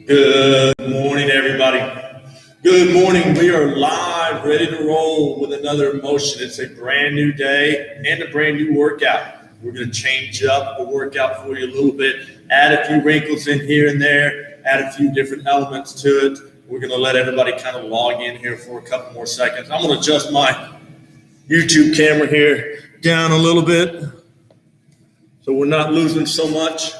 Good morning, everybody. Good morning. We are live, ready to roll with another motion. It's a brand new day and a brand new workout. We're going to change up the workout for you a little bit, add a few wrinkles in here and there, add a few different elements to it. We're going to let everybody kind of log in here for a couple more seconds. I'm going to adjust my YouTube camera here down a little bit so we're not losing so much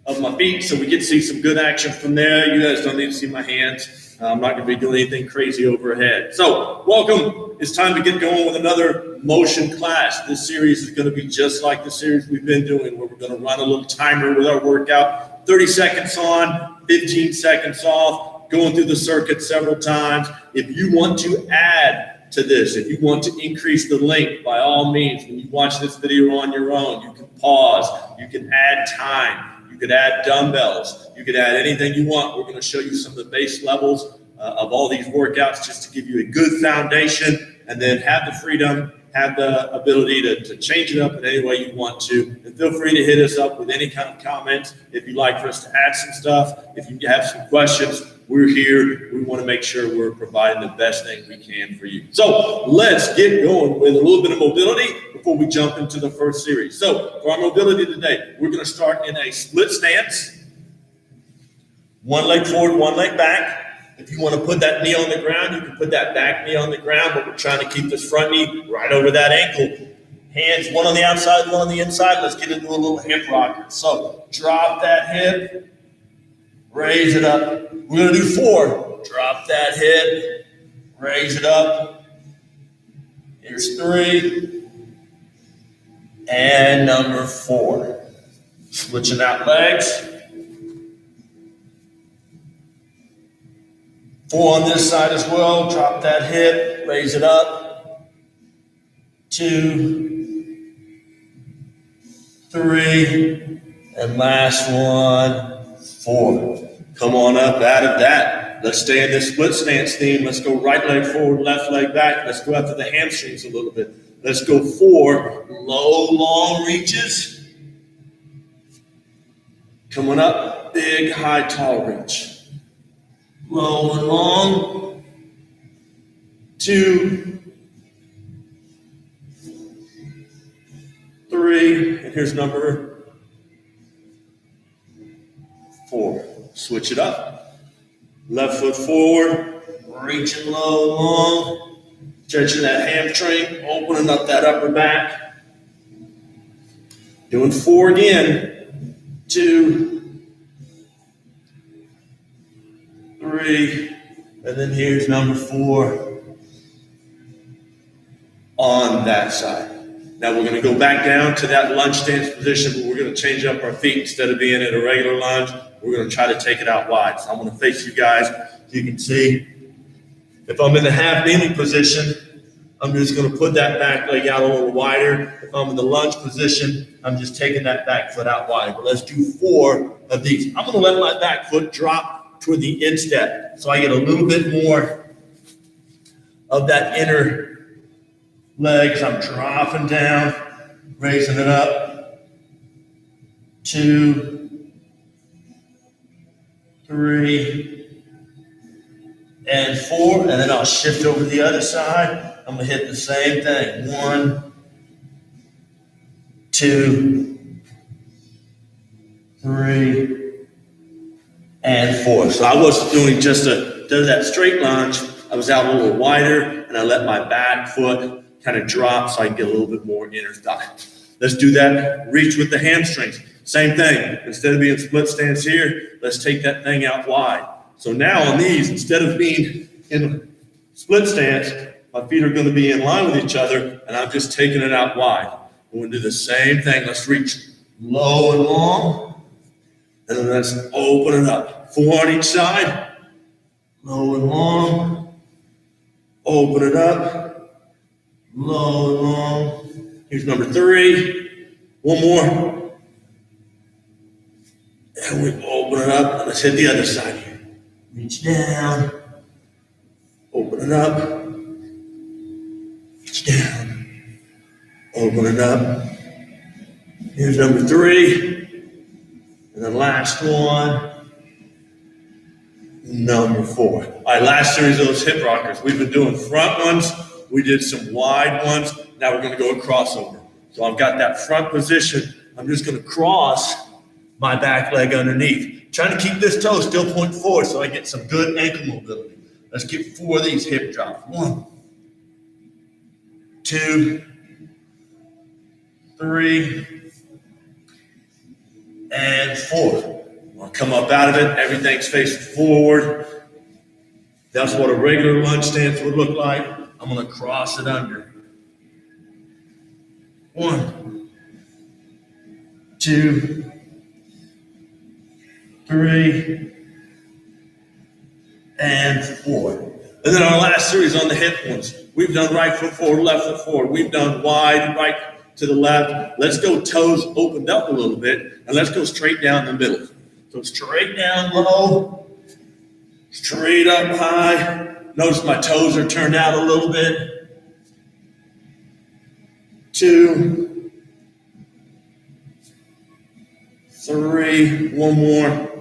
of my feet, so we get to see some good action from there. You guys don't need to see my hands. I'm not going to be doing anything crazy overhead. So welcome. It's time to get going with another motion class. This series is going to be just like the series we've been doing, where we're going to run a little timer with our workout, 30 seconds on, 15 seconds off, going through the circuit several times. If you want to add to this, if you want to increase the length, by all means, when you watch this video on your own, you can pause, you can add time. You could add dumbbells. You could add anything you want. We're going to show you some of the base levels of all these workouts just to give you a good foundation, and then have the freedom, have the ability to change it up in any way you want to. And feel free to hit us up with any kind of comments if you'd like for us to add some stuff. If you have some questions, we're here. We want to make sure we're providing the best thing we can for you. So let's get going with a little bit of mobility before we jump into the first series. So for our mobility today, we're going to start in a split stance. One leg forward, one leg back. If you want to put that knee on the ground, you can put that back knee on the ground, but we're trying to keep this front knee right over that ankle. Hands, one on the outside, one on the inside. Let's get into a little hip rocker. So drop that hip. Raise it up. We're going to do 4. Drop that hip. Raise it up. Here's 3. And number 4. Switching out legs. 4 on this side as well. Drop that hip. Raise it up. 2, 3. And last one, 4. Come on up out of that. Let's stay in this split stance theme. Let's go right leg forward, left leg back. Let's go after the hamstrings a little bit. Let's go 4 low, long reaches. Coming up, big, high, tall reach. Low and long. 2, 3, and here's number 4. Switch it up. Left foot forward, reaching low, long, stretching that hamstring, opening up that upper back. Doing 4 again. 2, 3, and then here's number 4 on that side. Now we're going to go back down to that lunge stance position, but we're going to change up our feet. Instead of being in a regular lunge, we're going to try to take it out wide. So I'm going to face you guys so you can see. If I'm in the half kneeling position, I'm just going to put that back leg out a little wider. If I'm in the lunge position, I'm just taking that back foot out wider. But let's do 4 of these. I'm going to let my back foot drop toward the instep so I get a little bit more of that inner leg as I'm dropping down, raising it up. 2, 3, and 4, and then I'll shift over to the other side. I'm going to hit the same thing. 1, 2, 3, and 4. So I wasn't doing just that straight lunge. I was out a little wider, and I let my back foot kind of drop so I can get a little bit more inner thigh. Let's do that. Reach with the hamstrings. Same thing. Instead of being split stance here, let's take that thing out wide. So now on these, instead of being in split stance, my feet are going to be in line with each other, and I'm just taking it out wide. We're going to do the same thing. Let's reach low and long, and then let's open it up. 4 on each side. Low and long. Open it up. Low and long. Here's number 3. One more. And we open it up. Let's hit the other side here. Reach down. Open it up. Reach down. Open it up. Here's number 3. And the last one. number 4. All right, last series of those hip rockers. We've been doing front ones. We did some wide ones. Now we're going to go a crossover. So I've got that front position. I'm just going to cross my back leg underneath. Trying to keep this toe still point forward so I get some good ankle mobility. Let's get 4 of these hip drops. 1, 2, 3, and 4. I'll come up out of it. Everything's facing forward. That's what a regular lunge stance would look like. I'm going to cross it under. 1, 2, 3, and 4. And then our last series on the hip ones. We've done right foot forward, left foot forward. We've done wide, right to the left. Let's go toes opened up a little bit, and let's go straight down the middle. So straight down low, straight up high. Notice my toes are turned out a little bit. 2, 3, one more.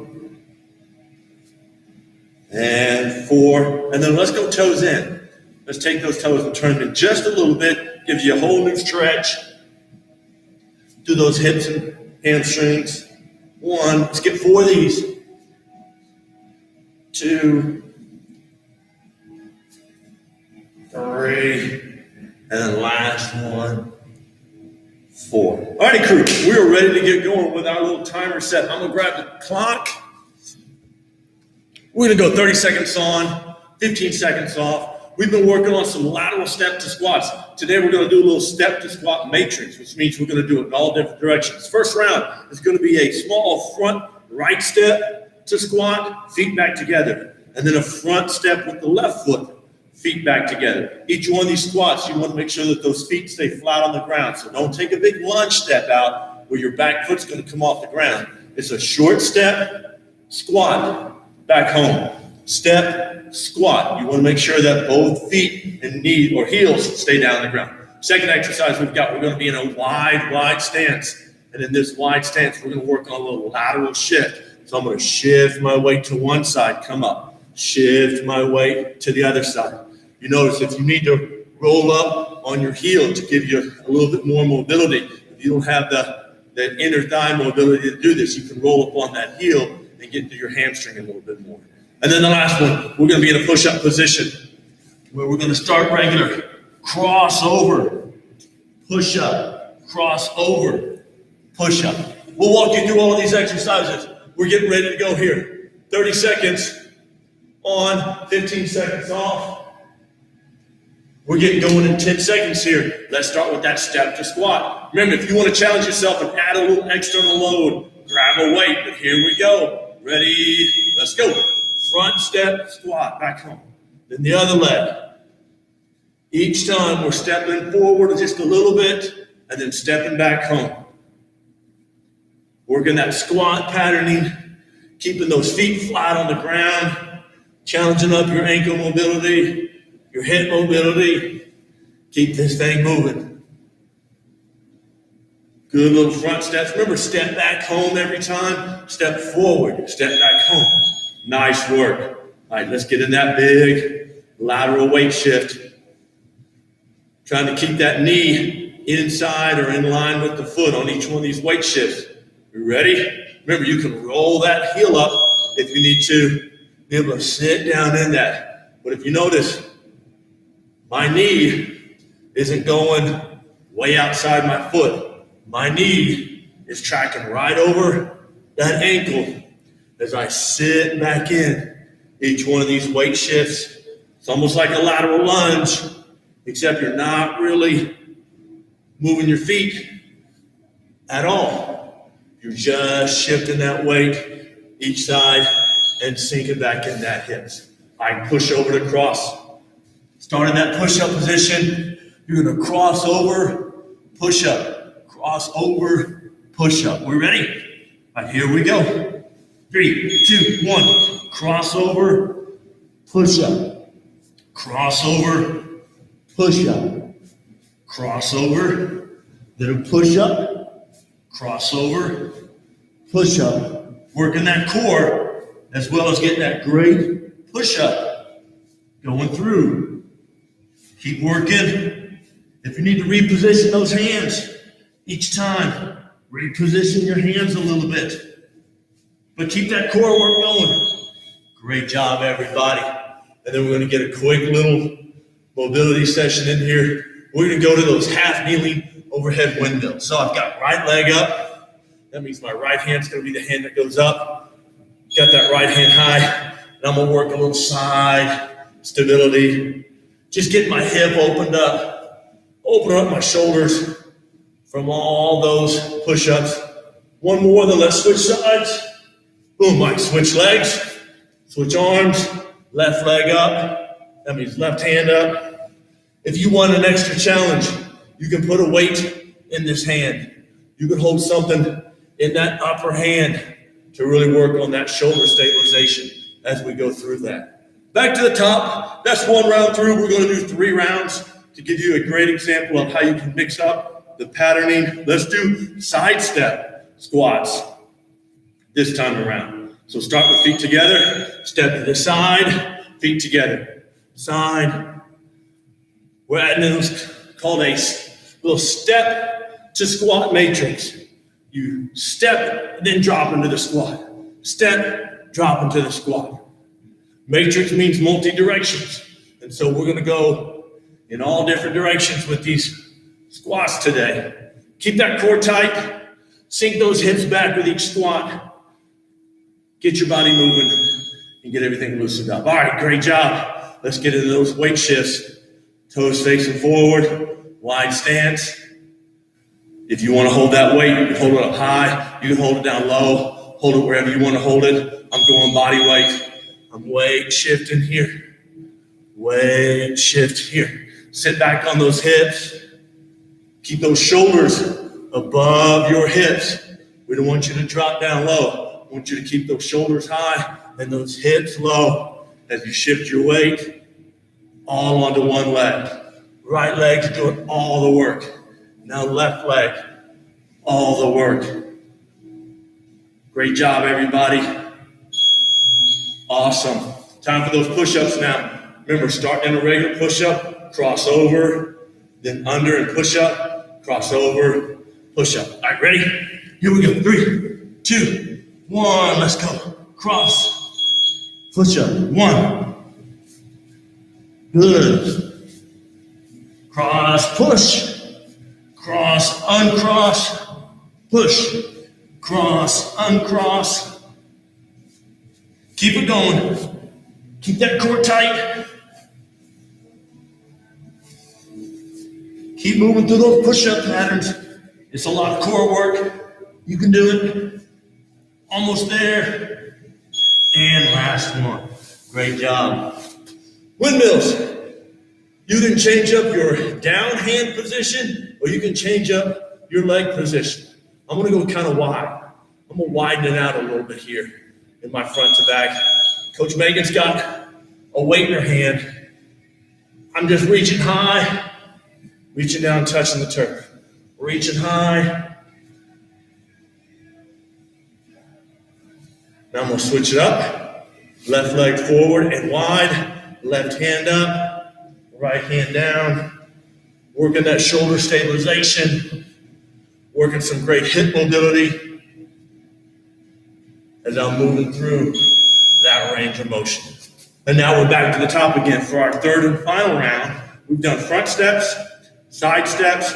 And 4, and then let's go toes in. Let's take those toes and turn them in just a little bit. Gives you a whole new stretch. Do those hips and hamstrings. 1, let's get 4 of these. 2, 3, and then last one, 4. All righty, crew, we are ready to get going with our little timer set. I'm gonna grab the clock. We're gonna go 30 seconds on, 15 seconds off. We've been working on some lateral step to squats. Today we're gonna do a little step to squat matrix, which means we're gonna do it in all different directions. First round is gonna be a small front right step to squat, feet back together. And then a front step with the left foot, feet back together. Each one of these squats, you wanna make sure that those feet stay flat on the ground. So don't take a big lunge step out where your back foot's gonna come off the ground. It's a short step, squat, back home. Step, squat. You want to make sure that both feet and knees or heels stay down on the ground. Second exercise we're going to be in a wide stance. And in this wide stance, we're going to work on a little lateral shift. So I'm going to shift my weight to one side, come up. Shift my weight to the other side. You notice if you need to roll up on your heel to give you a little bit more mobility, if you don't have the inner thigh mobility to do this, you can roll up on that heel and get to your hamstring a little bit more. And then the last one, we're going to be in a push-up position where we're going to start regular. Cross over, push up, cross over, push up. We'll walk you through all of these exercises. We're getting ready to go here. 30 seconds on, 15 seconds off. We're getting going in 10 seconds here. Let's start with that step to squat. Remember, if you want to challenge yourself and add a little external load, grab a weight, but here we go. Ready, let's go. Front step, squat, back home. Then the other leg. Each time we're stepping forward just a little bit and then stepping back home. Working that squat patterning, keeping those feet flat on the ground, challenging up your ankle mobility, your hip mobility. Keep this thing moving. Good little front steps. Remember, step back home every time. Step forward, step back home. Nice work. All right, let's get in that big lateral weight shift. Trying to keep that knee inside or in line with the foot on each one of these weight shifts. You ready? Remember, you can roll that heel up if you need to. Be able to sit down in that. But if you notice, my knee isn't going way outside my foot. My knee is tracking right over that ankle as I sit back in each one of these weight shifts. It's almost like a lateral lunge, except you're not really moving your feet at all. You're just shifting that weight each side and sinking back in that hips. I push over to cross. Start in that push-up position. You're going to cross over, push up. Cross over, push up. We're ready? All right, here we go. 3, 2, 1. Cross over, push up. Cross over, push up. Cross over, then a push up, cross over, push up. Working that core as well as getting that great push-up going through. Keep working. If you need to reposition those hands each time, reposition your hands a little bit. But keep that core work going. Great job, everybody. And then we're going to get a quick little mobility session in here. We're going to go to those half kneeling overhead windmills. So I've got right leg up. That means my right hand's going to be the hand that goes up. Got that right hand high. And I'm going to work a little side stability. Just getting my hip opened up. Open up my shoulders from all those push-ups. One more, then let's switch sides. Boom, Mike, switch legs, switch arms, left leg up. That means left hand up. If you want an extra challenge, you can put a weight in this hand. You can hold something in that upper hand to really work on that shoulder stabilization as we go through that. Back to the top. That's one round through. We're going to do 3 rounds to give you a great example of how you can mix up the patterning. Let's do side step squats this time around. So start with feet together, step to the side, feet together, side. We're adding those called a little step to squat matrix. You step, then drop into the squat. Step, drop into the squat. Matrix means multi-directions. And so we're going to go in all different directions with these squats today. Keep that core tight. Sink those hips back with each squat. Get your body moving and get everything loosened up. All right, great job. Let's get into those weight shifts. Toes facing forward, wide stance. If you want to hold that weight, you can hold it up high. You can hold it down low. Hold it wherever you want to hold it. I'm going body weight. I'm weight shifting here. Weight shift here. Sit back on those hips. Keep those shoulders above your hips. We don't want you to drop down low. I want you to keep those shoulders high and those hips low as you shift your weight all onto one leg. Right leg's doing all the work. Now left leg, all the work. Great job, everybody. Awesome. Time for those push-ups now. Remember, start in a regular push-up, cross over, then under and push-up, cross over, push-up. All right, ready? Here we go. 3, 2, 1. Let's go. Cross, push-up. 1. Good. Cross, push. Cross, uncross, push. Cross, uncross. Keep it going. Keep that core tight. Keep moving through those push-up patterns. It's a lot of core work. You can do it. Almost there. And last one. Great job. Windmills. You can change up your down hand position, or you can change up your leg position. I'm going to go kind of wide. I'm going to widen it out a little bit here in my front to back. Coach Megan's got a weight in her hand. I'm just reaching high, reaching down, touching the turf. Reaching high. Now I'm going to switch it up. Left leg forward and wide. Left hand up. Right hand down. Working that shoulder stabilization. Working some great hip mobility as I'm moving through that range of motion. And now we're back to the top again for our third and final round. We've done front steps, side steps.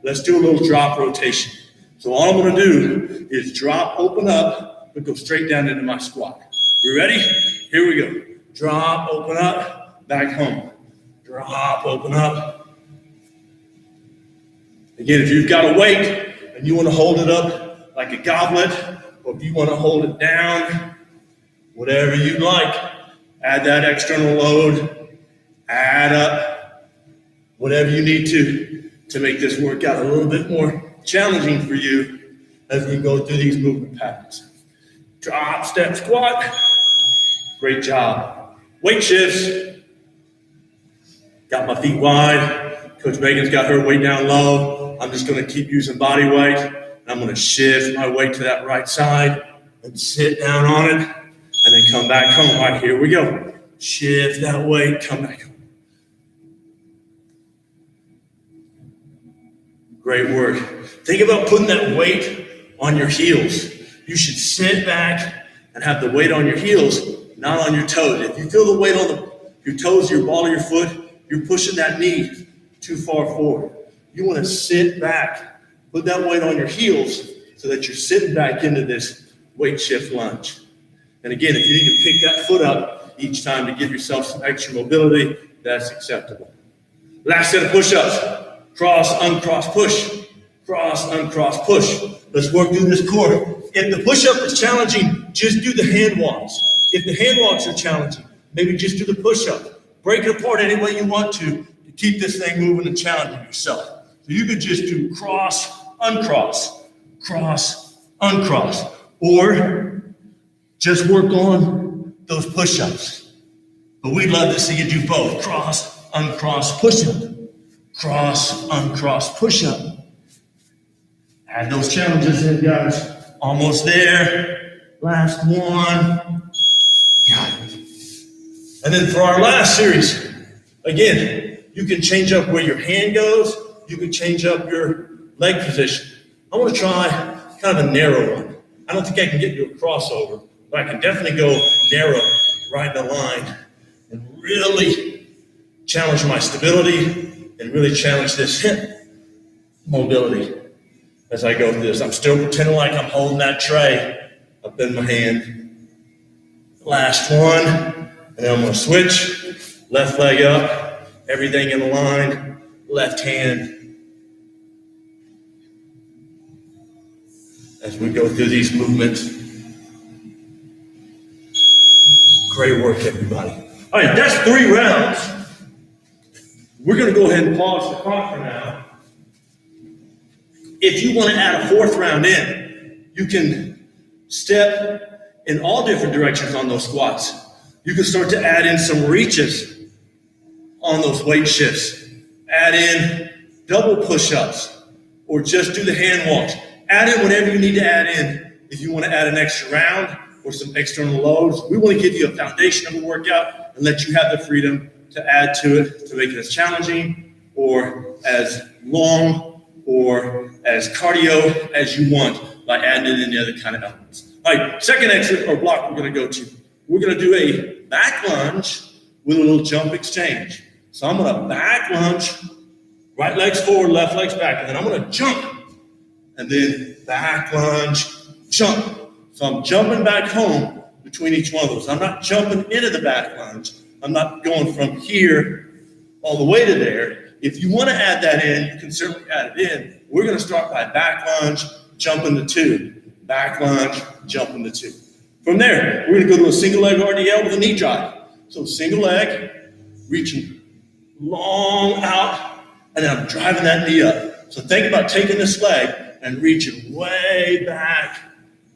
Let's do a little drop rotation. So all I'm going to do is drop, open up, but go straight down into my squat. We ready? Here we go. Drop, open up, back home. Drop, open up. Again, if you've got a weight and you want to hold it up like a goblet, or if you want to hold it down, whatever you like, add that external load, add up whatever you need to make this workout a little bit more challenging for you as we go through these movement patterns. Drop, step, squat. Great job. Weight shifts. Got my feet wide. Coach Megan's got her weight down low. I'm just going to keep using body weight. I'm going to shift my weight to that right side and sit down on it. and then come back home. All right, here we go. Shift that weight, come back home. Great work. Think about putting that weight on your heels. You should sit back and have the weight on your heels, not on your toes. If you feel the weight on your toes, your ball of your foot, you're pushing that knee too far forward. You want to sit back, put that weight on your heels so that you're sitting back into this weight shift lunge. And again, if you need to pick that foot up each time to give yourself some extra mobility, that's acceptable. Last set of push-ups. Cross, uncross, push. Cross, uncross, push. Let's work through this core. If the push-up is challenging, just do the hand walks. If the hand walks are challenging, maybe just do the push-up. Break it apart any way you want to keep this thing moving and challenging yourself. So you could just do cross, uncross, cross, uncross, or just work on those push-ups. But we'd love to see you do both. Cross, uncross, push-up. Cross, uncross, push-up. Add those challenges in, guys. Almost there. Last one. Got it. And then for our last series, again, you can change up where your hand goes. You can change up your leg position. I want to try kind of a narrow one. I don't think I can get you a crossover, but I can definitely go narrow right in the line and really challenge my stability and really challenge this hip mobility as I go through this. I'm still pretending like I'm holding that tray up in my hand. Last one, and then I'm going to switch. Left leg up, everything in the line, left hand. As we go through these movements. Great work, everybody. All right, that's 3 rounds. We're going to go ahead and pause the clock for now. If you want to add a 4th round in, you can step in all different directions on those squats. You can start to add in some reaches on those weight shifts. Add in double push-ups or just do the hand walks. Add in whatever you need to add in. If you want to add an extra round or some external loads, we want to give you a foundation of a workout and let you have the freedom to add to it to make it as challenging or as long or as cardio as you want by adding in any other kind of elements. All right, second exercise or block we're going to go to. We're going to do a back lunge with a little jump exchange. So I'm going to back lunge, right legs forward, left legs back, and then I'm going to jump and then back lunge, jump. So I'm jumping back home between each one of those. I'm not jumping into the back lunge. I'm not going from here all the way to there. If you want to add that in, you can certainly add it in. We're going to start by back lunge, jumping to 2. Back lunge, jumping to 2. From there, we're going to go to a single leg RDL with a knee drive. So single leg, reaching long out, and then I'm driving that knee up. So think about taking this leg and reaching way back,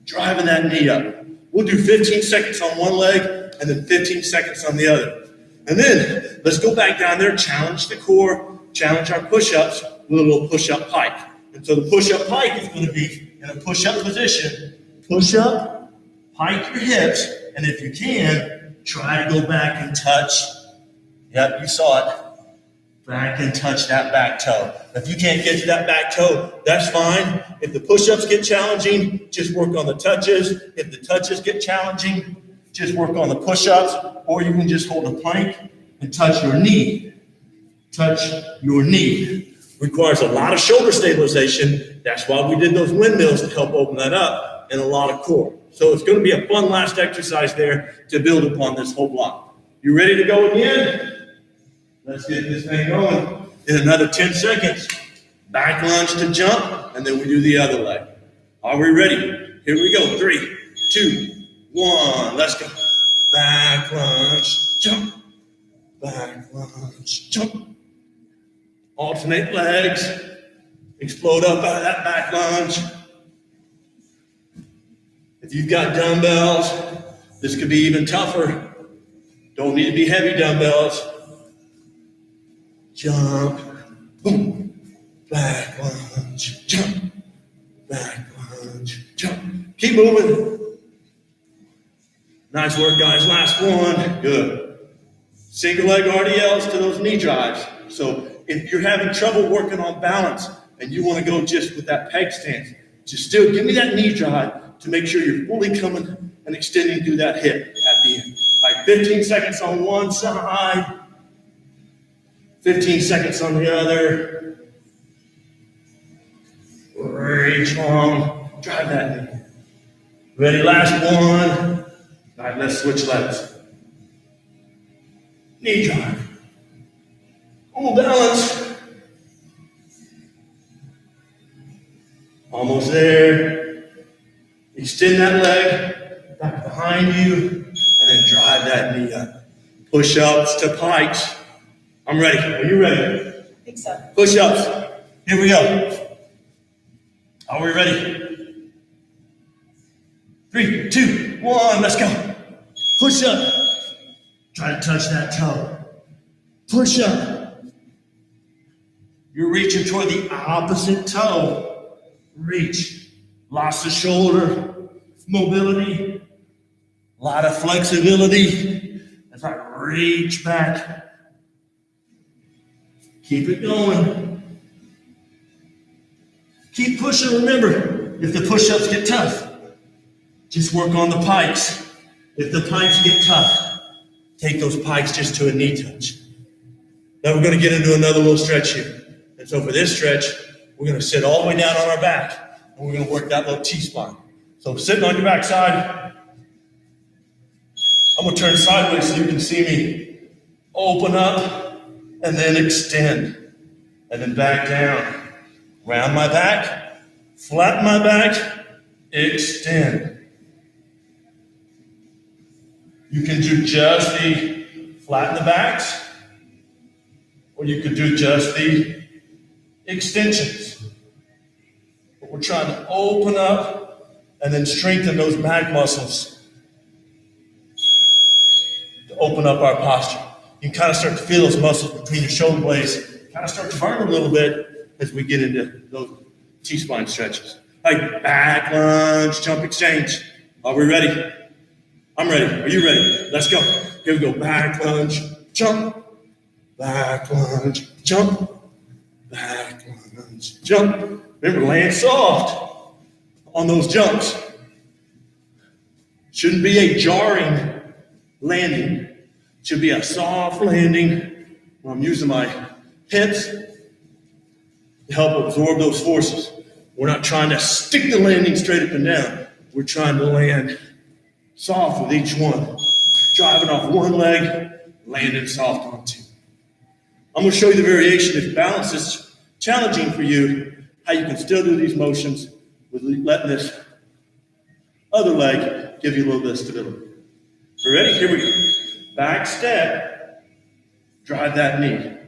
driving that knee up. We'll do 15 seconds on one leg and then 15 seconds on the other. And then let's go back down there, challenge the core, challenge our push-ups with a little push-up pike. And so the push-up pike is going to be in a push-up position. Push up, pike your hips, and if you can, try to go back and touch. Yep, you saw it. Back and touch that back toe. If you can't get to that back toe, that's fine. If the push-ups get challenging, just work on the touches. If the touches get challenging, just work on the push-ups, or you can just hold a plank and touch your knee. Touch your knee. Requires a lot of shoulder stabilization. That's why we did those windmills to help open that up, and a lot of core. So it's going to be a fun last exercise there to build upon this whole block. You ready to go again? Let's get this thing going in another 10 seconds. Back lunge to jump, and then we do the other leg. Are we ready? Here we go. 3, 2, 1. Let's go. Back lunge, jump. Back lunge, jump. Alternate legs. Explode up out of that back lunge. If you've got dumbbells, this could be even tougher. Don't need to be heavy dumbbells. Jump, boom, back lunge, jump, back lunge, jump. Keep moving. Nice work, guys. Last one. Good. Single leg RDLs to those knee drives. So if you're having trouble working on balance and you want to go just with that peg stance, just still give me that knee drive to make sure you're fully coming and extending through that hip at the end. Like 15 seconds on one side, 15 seconds on the other. Reach long, drive that knee. Ready, last one. All right, let's switch legs. Knee drive. Full balance. Almost there. Extend that leg back behind you and then drive that knee up. Push-ups to pikes. I'm ready. Are you ready? I think so. Push-ups. Here we go. Are we ready? 3, 2, 1, let's go. Push up. Try to touch that toe. Push up. You're reaching toward the opposite toe. Reach. Lots of shoulder mobility. A lot of flexibility. That's right. Reach back. Keep it going. Keep pushing. Remember, if the push-ups get tough, just work on the pikes. If the pikes get tough, take those pikes just to a knee touch. Now we're going to get into another little stretch here. And so for this stretch, we're going to sit all the way down on our back, and we're going to work that little T-spine. So sitting on your back side, I'm going to turn sideways so you can see me. Open up, and then extend, and then back down. Round my back, flatten my back, extend. You can do just the flatten the backs, or you could do just the extensions. But we're trying to open up and then strengthen those back muscles to open up our posture. You can kind of start to feel those muscles between your shoulder blades kind of start to burn a little bit as we get into those T-spine stretches. Like back lunge, jump exchange. Are we ready? I'm ready. Are you ready? Let's go. Here we go. Back lunge, jump. Back lunge, jump. Back lunge, jump. Remember, land soft on those jumps. Shouldn't be a jarring landing. Should be a soft landing where I'm using my hips to help absorb those forces. We're not trying to stick the landing straight up and down. We're trying to land soft with each one. Driving off one leg, landing soft on two. I'm going to show you the variation. If balance is challenging for you, how you can still do these motions with letting this other leg give you a little bit of stability. You ready? Here we go. Back step, drive that knee.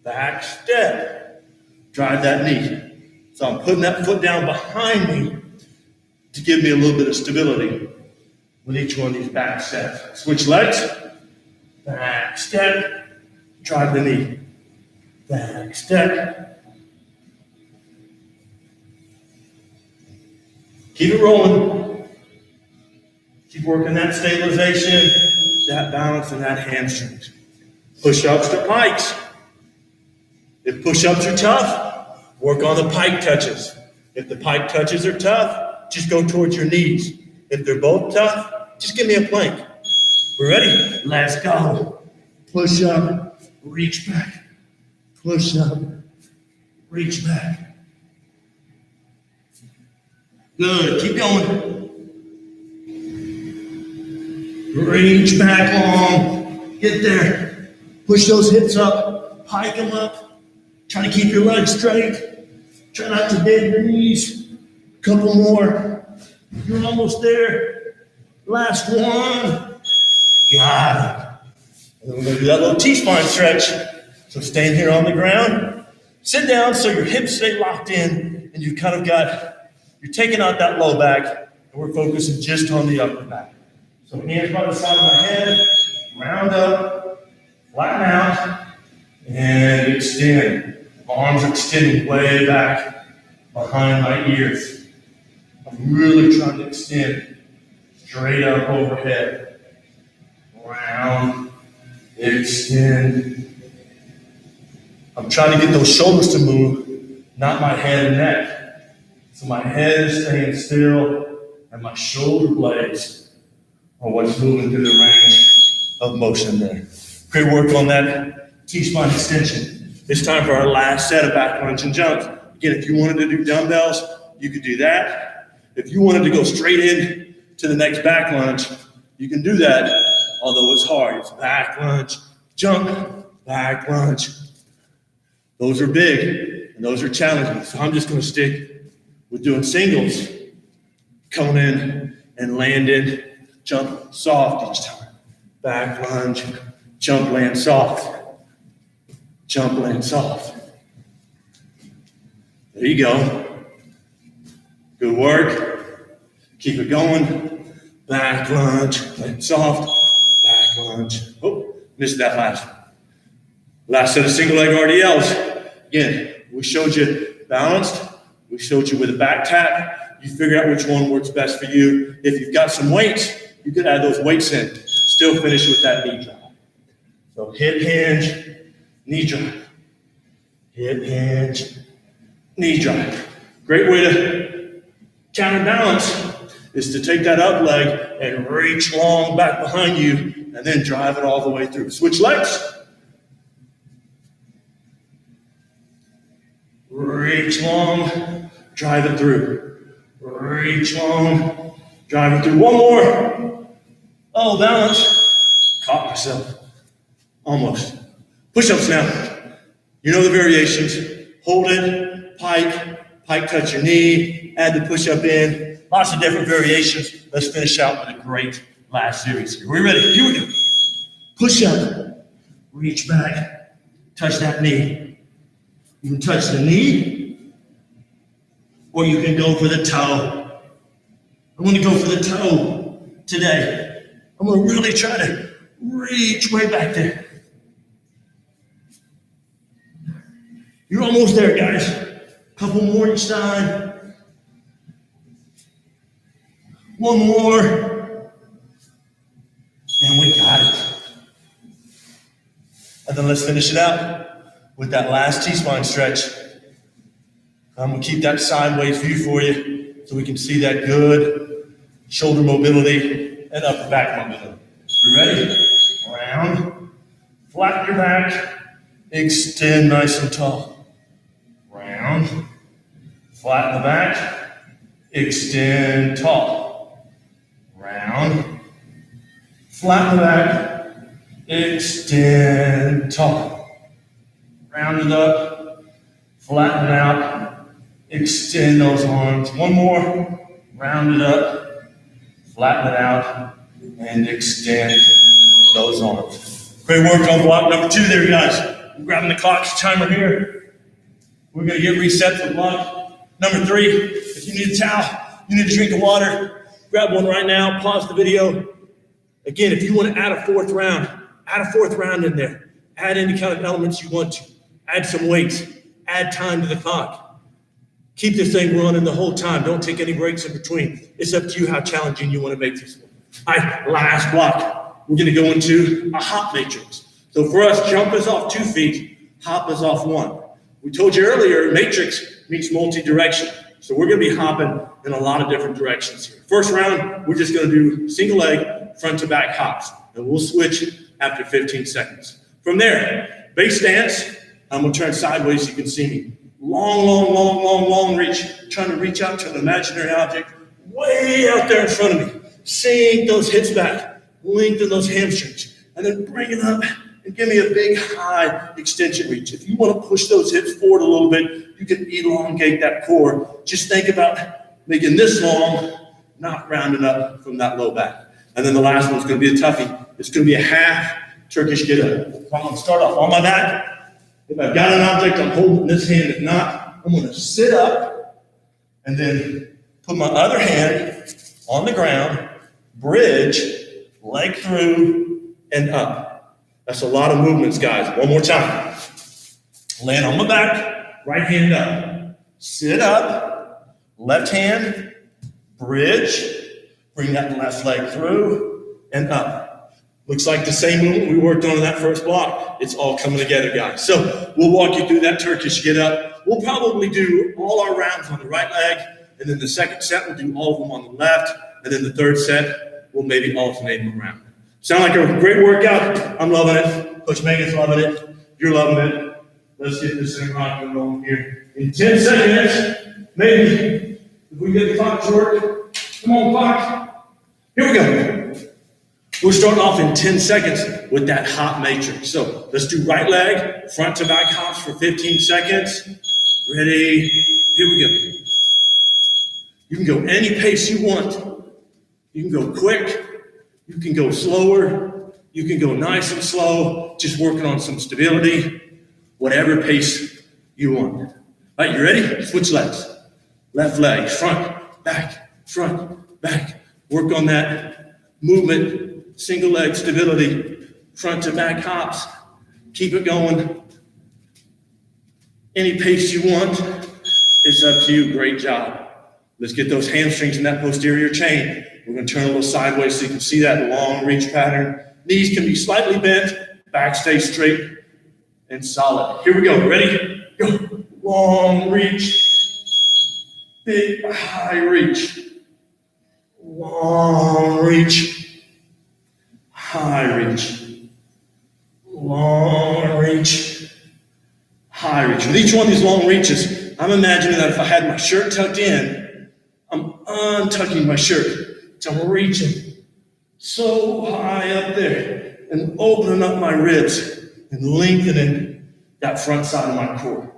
Back step, drive that knee. So I'm putting that foot down behind me to give me a little bit of stability with each one of these back steps. Switch legs. Back step, drive the knee. Back step. Keep it rolling. Keep working that stabilization, that balance, and that hamstrings. Push-ups to pikes. If push-ups are tough, work on the pike touches. If the pike touches are tough, just go towards your knees. If they're both tough, just give me a plank. We're ready? Let's go. Push up, reach back. Push up, reach back. Good, keep going. Reach back long, get there. Push those hips up, pike them up. Try to keep your legs straight. Try not to bend your knees. Couple more. You're almost there. Last one. Got it. And then we're going to do that little T-spine stretch. So staying here on the ground. Sit down so your hips stay locked in and you've kind of you're taking out that low back and we're focusing just on the upper back. So hands by the side of my head, round up, flatten out, and extend. Arms extending way back behind my ears. I'm really trying to extend. straight up overhead. Round, extend. I'm trying to get those shoulders to move, not my head and neck. So my head is staying still, and my shoulder blades are what's moving through the range of motion there. Great work on that T-spine extension. It's time for our last set of back lunge and jumps. Again, if you wanted to do dumbbells, you could do that. If you wanted to go straight in to the next back lunge, you can do that, although it's hard. It's back lunge, jump, back lunge. Those are big, and those are challenging. So I'm just going to stick with doing singles. Come in and land in, jump soft each time. Back lunge, jump, land soft. Jump, land soft. There you go. Good work. Keep it going. Back lunge, land soft. Back lunge. Oh, missed that last one. Last set of single leg RDLs. Again, we showed you balanced. We showed you with a back tap. You figure out which one works best for you. If you've got some weights, you could add those weights in. Still finish with that knee drive. So hip hinge, knee drive. Hip hinge, knee drive. Great way to counterbalance is to take that up leg and reach long back behind you and then drive it all the way through. Switch legs. Reach long, drive it through. Reach long, drive it through. One more. Oh, balance. Caught myself. Almost. Push-ups now. You know the variations. Hold it, pike touch your knee, add the push-up in. Lots of different variations. Let's finish out with a great last series here. Are we ready? Here we go. Push up, reach back, touch that knee. You can touch the knee, or you can go for the toe. I'm going to go for the toe today. I'm going to really try to reach way back there. You're almost there, guys. Couple more each time. One more. And we got it. And then let's finish it out with that last T-spine stretch. I'm going to keep that sideways view for you so we can see that good shoulder mobility and upper back mobility. You ready? Round. Flatten your back. Extend nice and tall. Round. Flatten the back. Extend tall. Round. Flatten the back. Extend tall. Round it up, flatten it out, extend those arms. One more, round it up, flatten it out, and extend those arms. Great work on block number 2 there, guys. I'm grabbing the clock timer here. We're going to get reset for block number 3. If you need a towel, you need a drink of water, grab one right now, pause the video. Again, if you want to add a fourth round in there. Add any kind of elements you want to. Add some weights, add time to the clock. Keep this thing running the whole time. Don't take any breaks in between. It's up to you how challenging you want to make this one. All right, last block. We're going to go into a hop matrix. So for us, jump is off 2 feet, hop is off 1. We told you earlier, matrix means multi-direction. So we're going to be hopping in a lot of different directions here. First round, we're just going to do single leg, front to back hops. And we'll switch after 15 seconds. From there, base stance. I'm going to turn sideways so you can see me. Long reach. Trying to reach out to an imaginary object way out there in front of me. Sink those hips back. Lengthen those hamstrings. And then bring it up and give me a big high extension reach. If you want to push those hips forward a little bit, you can elongate that core. Just think about making this long, not rounding up from that low back. And then the last one's going to be a toughie. It's going to be a half Turkish get up. I'm going to start off on my back. If I've got an object, I'm holding this hand. If not, I'm going to sit up and then put my other hand on the ground, bridge, leg through, and up. That's a lot of movements, guys. One more time. Land on my back, right hand up. Sit up, left hand, bridge, Bring that left leg through and up. Looks like the same movement we worked on in that first block. It's all coming together, guys. So we'll walk you through that Turkish get up. We'll probably do all our rounds on the right leg, and then the second set we'll do all of them on the left, and then the third set we'll maybe alternate them around. Sound like a great workout? I'm loving it. Coach Megan's loving it. You're loving it. Let's get this thing rock and rolling here. In 10 seconds, maybe, if we get the clock short. Come on, clock. Here we go. We're starting off in 10 seconds with that hop matrix. So let's do right leg, front to back hops for 15 seconds. Ready? Here we go. You can go any pace you want. You can go quick. You can go slower. You can go nice and slow, just working on some stability, whatever pace you want. All right, you ready? Switch legs. Left leg, front, back. Work on that movement, single leg stability, front to back hops. Keep it going. Any pace you want, it's up to you. Great job. Let's get those hamstrings in that posterior chain. We're going to turn a little sideways so you can see that long reach pattern. Knees can be slightly bent, back stays straight and solid. Here we go. Ready? Go. Long reach. Big high reach. Long reach. High reach. Long reach. High reach. With each one of these long reaches, I'm imagining that if I had my shirt tucked in, I'm untucking my shirt. So I'm reaching so high up there and opening up my ribs and lengthening that front side of my core.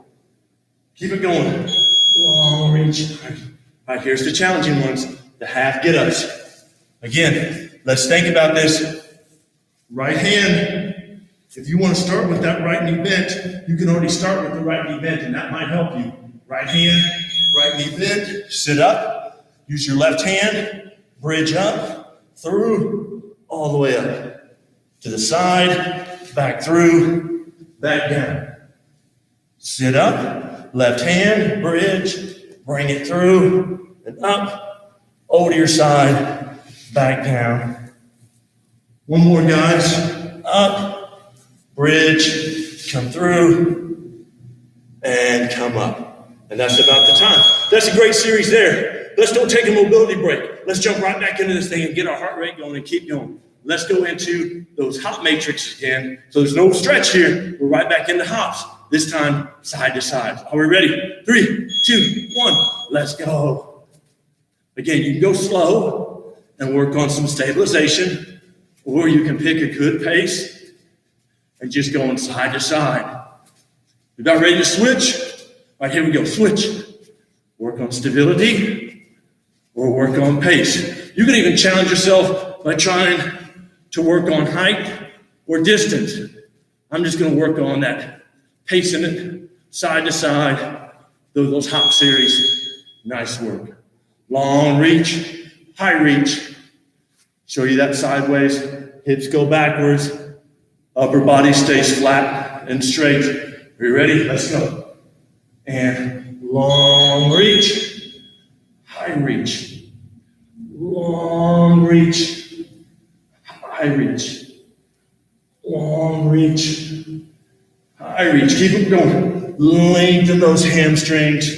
Keep it going. Long reach. All right, here's the challenging ones, the half get-ups. Again, let's think about this. Right hand, if you want to start with that right knee bent, you can already start with the right knee bent, and that might help you. Right hand, right knee bent, sit up, use your left hand, bridge up, through, all the way up. To the side, back through, back down. Sit up, left hand, bridge, bring it through, and up, over to your side, back down. One more, guys. Up, bridge, come through, and come up. And that's about the time. That's a great series there. Let's don't take a mobility break. Let's jump right back into this thing and get our heart rate going and keep going. Let's go into those hop matrices again. So there's no stretch here. We're right back into hops. This time, side to side. Are we ready? 3, 2, 1. Let's go. Again, you can go slow and work on some stabilization, or you can pick a good pace and just going side to side. You about ready to switch? All right, here we go. Switch. Work on stability or work on pace. You can even challenge yourself by trying to work on height or distance. I'm just going to work on that, pacing it side to side, those hop series. Nice work. Long reach, high reach. Show you that sideways. Hips go backwards. Upper body stays flat and straight. Are you ready? Let's go. And long reach, high reach. Long reach, high reach. Long reach, high reach. Keep it going. Lengthen those hamstrings.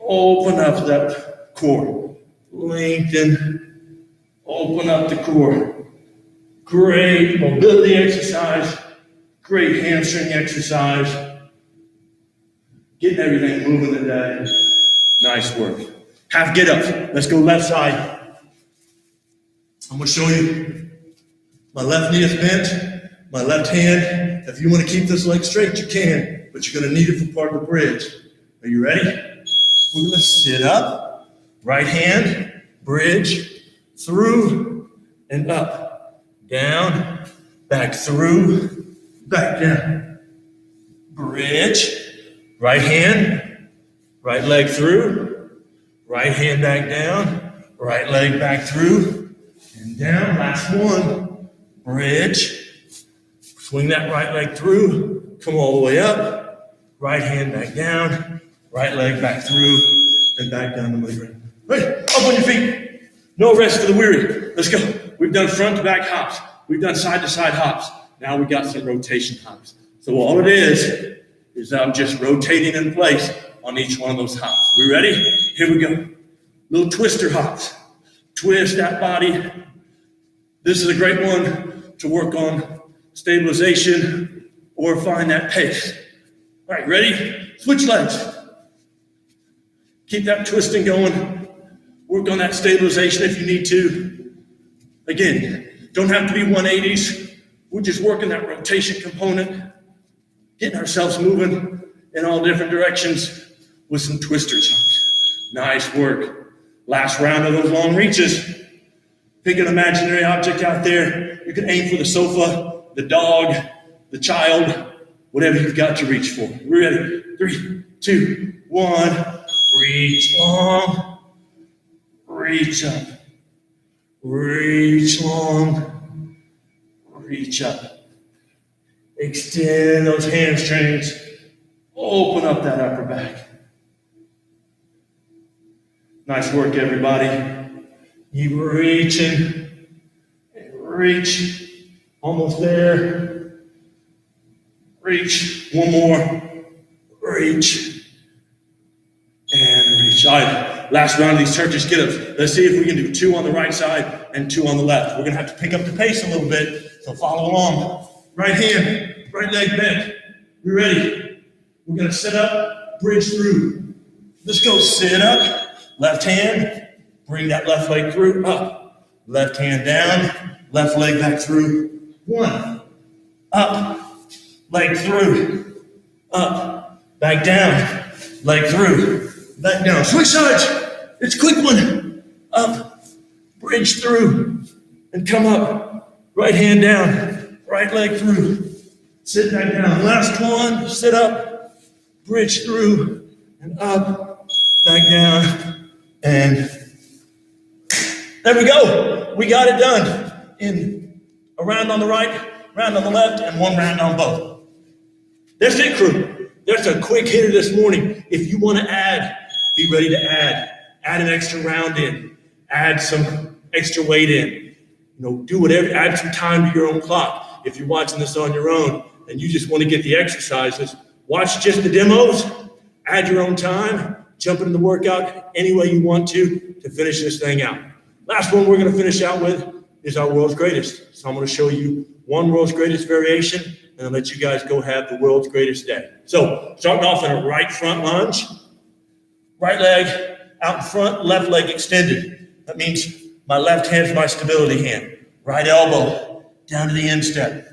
Open up that core. Lengthen. Open up the core. Great mobility exercise. Great hamstring exercise. Getting everything moving today. Nice work. Half get up. Let's go left side. I'm going to show you. My left knee is bent. My left hand. If you want to keep this leg straight, you can. But you're going to need it for part of the bridge. Are you ready? We're going to sit up. Right hand. Bridge. Through. And up. Down. Back through. Back down. Bridge. Right hand. Right leg through. Right hand back down. Right leg back through. And down. Last one. Bridge. Swing that right leg through. Come all the way up. Right hand back down. Right leg back through. And back down to the ground. Right. Up on your feet. No rest for the weary. Let's go. We've done front to back hops. We've done side to side hops. Now we got some rotation hops. So all it is I'm just rotating in place on each one of those hops. We ready? Here we go. Little twister hops. Twist that body. This is a great one to work on stabilization or find that pace. All right, ready? Switch legs. Keep that twisting going. Work on that stabilization if you need to. Again, don't have to be 180s. We're just working that rotation component, getting ourselves moving in all different directions with some twister jumps. Nice work. Last round of those long reaches. Pick an imaginary object out there. You can aim for the sofa, the dog, the child, whatever you've got to reach for. We're ready. 3, 2, 1. Reach long. Reach up. Reach long. Reach up. Extend those hamstrings. Open up that upper back. Nice work, everybody. Keep reaching. Reach. Almost there. Reach. One more. Reach. And reach. All right. Last round of these Turkish get-ups. Let's see if we can do 2 on the right side and 2 on the left. We're going to have to pick up the pace a little bit, so follow along. Right hand, right leg bent. You ready? We're going to sit up, bridge through. Let's go. Sit up. Left hand. Bring that left leg through. Up. Left hand down. Left leg back through. 1. Up. Leg through. Up. Back down. Leg through. Back down. Switch sides. It's a quick one. Up. Bridge through. And come up. Right hand down. Right leg through. Sit back down. Last one. Sit up. Bridge through. And up. Back down. And there we go. We got it done. In a round on the right, round on the left, and 1 round on both. That's it, crew. That's a quick hitter this morning. If you want to add, be ready to add. Add an extra round in. Add some extra weight in. Do whatever. Add some time to your own clock. If you're watching this on your own and you just want to get the exercises, watch just the demos. Add your own time. Jump into the workout any way you want to finish this thing out. Last one we're going to finish out with is our world's greatest. So I'm going to show you one world's greatest variation, and I'll let you guys go have the world's greatest day. So starting off in a right front lunge, right leg out in front, left leg extended. That means my left hand's my stability hand. Right elbow down to the instep.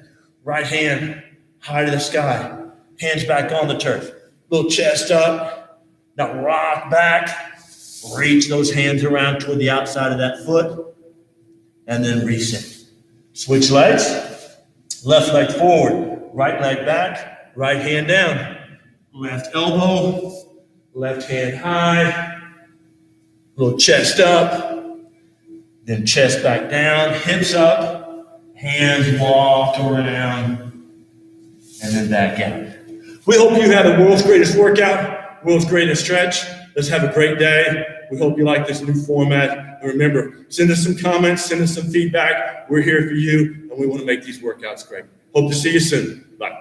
Right hand high to the sky. Hands back on the turf. Little chest up. Now rock back. Reach those hands around toward the outside of that foot. And then reset. Switch legs. Left leg forward. Right leg back. Right hand down. Left elbow. Left hand high. Little chest up. Then chest back down. Hips up. Hands walk around. And then back out. We hope you had the world's greatest workout. World's greatest stretch. Let's have a great day. We hope you like this new format. And remember, send us some comments, send us some feedback. We're here for you, and we want to make these workouts great. Hope to see you soon. Bye.